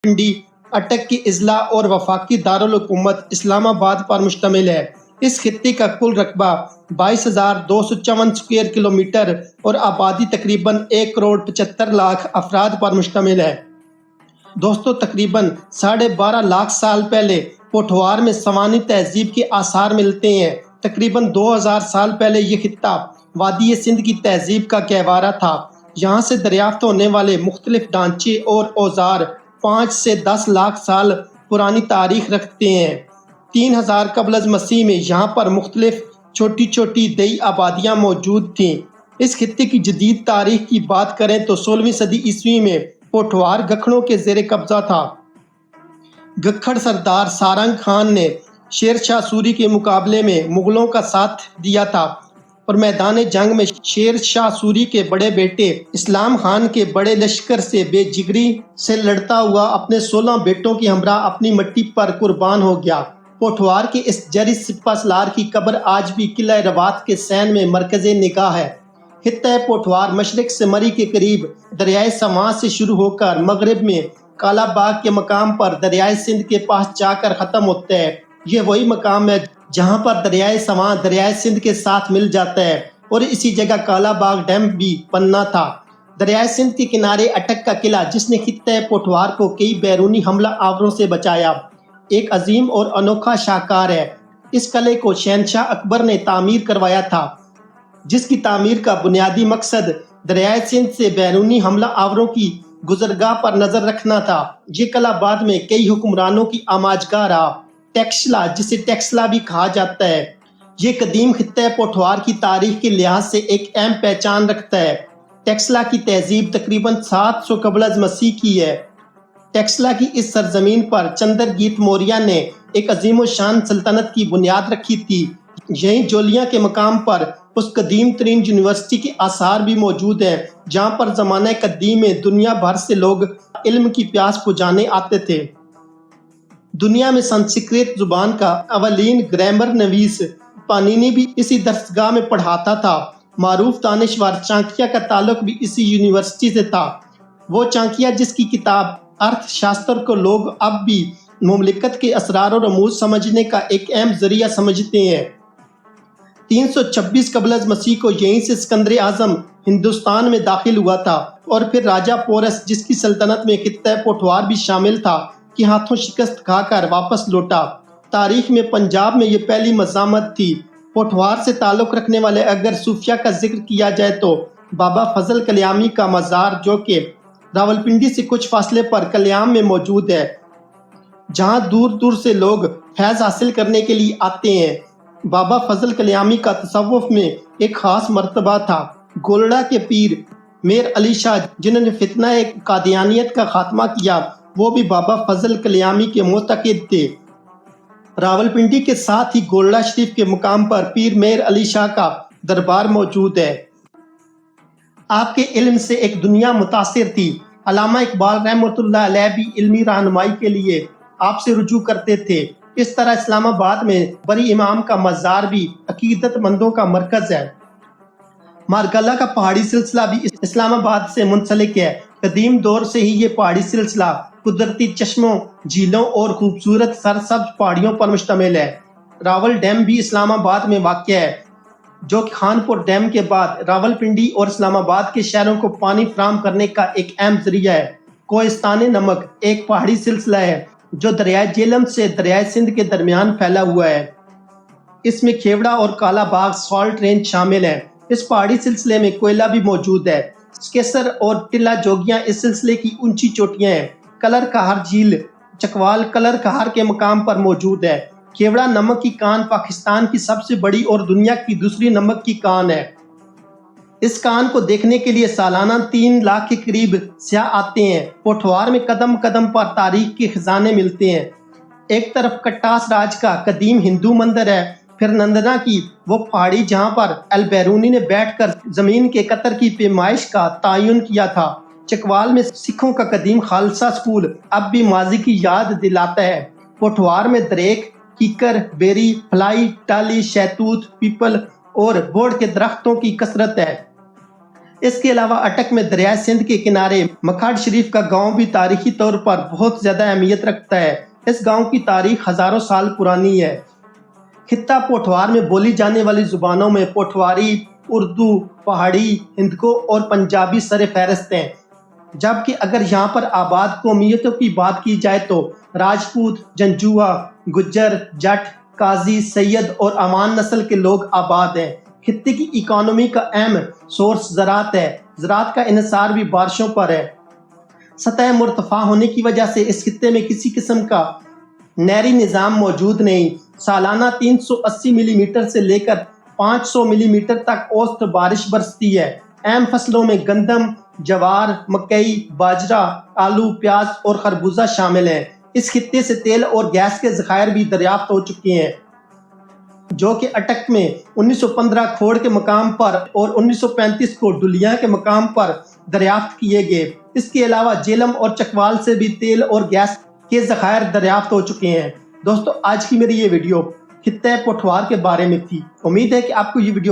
रावलपिंडी अटक की अजला और वफाकी दारुल हुकूमत इस्लामाबाद पर मुश्तमिल है। इस खित्ते का कुल रकबा 22,254 स्क्वायर किलोमीटर और आबादी तकरीबन 1,75,00,000 अफराद पर मुश्तमिल है। दोस्तों, तकरीबन 12.5 लाख साल पहले पोठवार में सवानी तहजीब के आसार मिलते हैं। तकरीबन 2000 साल पहले ये खित्ता वादी सिंध की तहजीब का गहवारा था। यहाँ से दरियाफ्त होने वाले मुख्तलिफ ढांचे और औजार 5 से 10 लाख साल पुरानी तारीख रखते हैं। 3000 कबल मसीह में यहाँ पर मुख्तलिफ छोटी छोटी दई आबादियाँ मौजूद थीं। इस खित्ते की जदीद तारीख की बात करें तो 16वीं सदी ईस्वी में पोठवार गखड़ों के ज़ेरे कब्जा था। गखड़ सरदार सारंग खान ने शेर शाह सूरी के मुकाबले में मुगलों का साथ दिया था और मैदान जंग में शेर शाह सूरी के बड़े बेटे इस्लाम खान के बड़े लश्कर से बेजिगरी से लड़ता हुआ अपने 16 बेटों की हमरा अपनी मिट्टी पर कुर्बान हो गया। पोठवार के इस जरी सिपा सलार की कब्र आज भी किला रवात के सैन में मरकज़े निगाह है। खित्ता पोठवार मशरक से मरी के करीब दरियाए सवां से शुरू होकर मगरब में काला बाग के मकाम पर दरियाए सिंध के पास जाकर ख़त्म होता है। ये वही मकाम है जहाँ पर दरियाए सवां दरियाए सिंध के साथ मिल जाता है और इसी जगह काला बाग डैम भी बनना था। दरियाए सिंध के किनारे अटक का किला, जिसने खित्ता पोठवार को कई बैरूनी हमला आवरों से बचाया, एक अजीम और अनोखा शाहकार है। इस किले को शहनशाह अकबर ने तामीर करवाया था, जिसकी तामीर का बुनियादी मकसद दरियाए सिंध से बैरूनी हमला आवरों की गुजरगाह पर नजर रखना था। ये किला बाद में कई हुक्मरानों की आमाजगाह रहा। टेक्सला, जिसे टेक्सला भी कहा जाता है, ये कदीम खित्ता पोठवार की तारीख के लिहाज से एक अहम पहचान रखता है। टेक्सला की तहजीब तकरीबन 700 कबल मसीह की है। टेक्सला की इस सरजमीन पर चंद्रगीत मौर्य ने एक अजीम शान सल्तनत की बुनियाद रखी थी। यहीं जोलियां के मकाम पर उस कदीम तरीन यूनिवर्सिटी के आसार भी मौजूद हैं, जहाँ पर ज़माना कदीम में दुनिया भर से लोग इल्म की प्यास बुझाने आते थे। दुनिया में संस्कृत जुबान का अवलीन ग्रामर नवीस पानीनी भी इसी दरसगाह में पढ़ाता था। मारूफ दानिशवर चांकिया का ताल्लुक भी इसी यूनिवर्सिटी से था। वो चांकिया जिसकी किताब अर्थशास्त्र को लोग अब भी मुमलिकत के असरार और रमूज समझने का एक अहम जरिया समझते हैं। 326 कबल मसीह को यहीं से सिकंदर आजम हिंदुस्तान में दाखिल हुआ था और फिर राजा पोरस, जिसकी सल्तनत में खित्ता पोठवार भी शामिल था, कि हाथों शिकस्त खाकर वापस लौटा। तारीख में पंजाब में ये पहली मज़ामत थी। पोठवार से ताल्लुक़ रखने वाले अगर सूफिया का जिक्र किया जाए तो बाबा फजल कल्यामी का मज़ार, जो कि रावलपिंडी से कुछ फासले पर कल्याम में मौजूद है, जहाँ दूर दूर से लोग फैज़ हासिल करने के लिए आते हैं। बाबा फजल कल्यामी का तसव्वुफ में एक ख़ास मर्तबा था। गोलड़ा के पीर मेर अली शाह, जिन्होंने फितना कादियानियत का खात्मा किया, वो भी बाबा फजल कल्यामी के मोतक़िद थे। रावलपिंडी के साथ ही गोलड़ा शरीफ के मुकाम पर पीर मेर अली शाह का दरबार मौजूद है। आपके इल्म से एक दुनिया मुतासिर थी। अल्लामा इकबाल रहमतुल्लाह अलैह भी इल्मी रहनुमाई के लिए आपसे रुजू करते थे। इस तरह इस्लामाबाद में बरी इमाम का मज़ार भी अकीदतमंदों का मरकज़ है। मारगला का पहाड़ी सिलसिला भी इस्लामाबाद से मुंसलिक है। कदीम दौर से ही ये पहाड़ी सिलसिला कुदरती चश्मों, झीलों और खूबसूरत सरसब्ज पहाड़ियों पर मुश्तमिल है। रावल डैम भी इस्लामाबाद में वाक़या है, जो कि खानपुर डैम के बाद रावलपिंडी और इस्लामाबाद के शहरों को पानी फराहम करने का एक अहम जरिया है। कोहिस्तान नमक एक पहाड़ी सिलसिला है जो दरियाए जेहलम से दरियाए सिंध के दरमियान फैला हुआ है। इसमें खेवड़ा और काला बाग सॉल्ट रेंज शामिल है। इस पहाड़ी सिलसिले में कोयला भी मौजूद है। स्केसर और टिल्ला जोगियां इस सिलसिले की ऊंची चोटियां हैं। कलर कहार झील चकवाल कलर कहार के मकाम पर मौजूद है। खेवड़ा नमक की कान पाकिस्तान की सबसे बड़ी और दुनिया की दूसरी नमक की कान है। इस कान को देखने के लिए सालाना 3 लाख के करीब सयाह आते हैं। पोठवार में कदम कदम पर तारीख के खजाने मिलते हैं। एक तरफ कट्टास राज का कदीम हिंदू मंदिर है, फिर नंदना की वो पहाड़ी जहाँ पर अल-बैरूनी ने बैठकर जमीन के कतर की पैमाइश का तयन किया था। चकवाल में सिखों का कदीम खालसा स्कूल अब भी माजी की याद दिलाता है। पोठवार में दरेक, कीकर, बेरी, फलाई, टाली, शहतूत, पीपल और बोड़ के दरख्तों की कसरत है। اس کے علاوہ اٹک میں دریائے سندھ کے کنارے مکھاڑ شریف کا گاؤں بھی تاریخی طور پر بہت زیادہ اہمیت رکھتا ہے۔ اس گاؤں کی تاریخ ہزاروں سال پرانی ہے۔ خطہ پوٹھوار میں بولی جانے والی زبانوں میں پوٹھواری، اردو، پہاڑی، ہندکو اور پنجابی سر فہرست ہیں، جبکہ اگر یہاں پر آباد قومیتوں کی بات کی جائے تو راجپوت، جنجوہا، گجر، جٹ، قاضی، سید اور امان نسل کے لوگ آباد ہیں۔ خطے کی اکانومی کا اہم سورس زراعت ہے۔ زراعت کا انحصار بھی بارشوں پر ہے۔ سطح مرتفع ہونے کی وجہ سے اس خطے میں کسی قسم کا نہری نظام موجود نہیں۔ سالانہ 380 ملی میٹر سے لے کر 500 ملی میٹر تک اوسط بارش برستی ہے۔ اہم فصلوں میں گندم، جوار، مکئی، باجرہ، آلو، پیاز اور خربوزہ شامل ہیں۔ اس خطے سے تیل اور گیس کے ذخائر بھی دریافت ہو چکے ہیں، جو کہ اٹک میں 1915 کھوڑ کے مقام پر اور 1935 کو ڈولیاں کے مقام پر دریافت کیے گئے۔ اس کے علاوہ جیلم اور چکوال سے بھی تیل اور گیس کے ذخائر دریافت ہو چکے ہیں۔ دوستو، آج کی میری یہ ویڈیو خطہ پوٹھوار کے بارے میں تھی۔ امید ہے کہ آپ کو یہ ویڈیو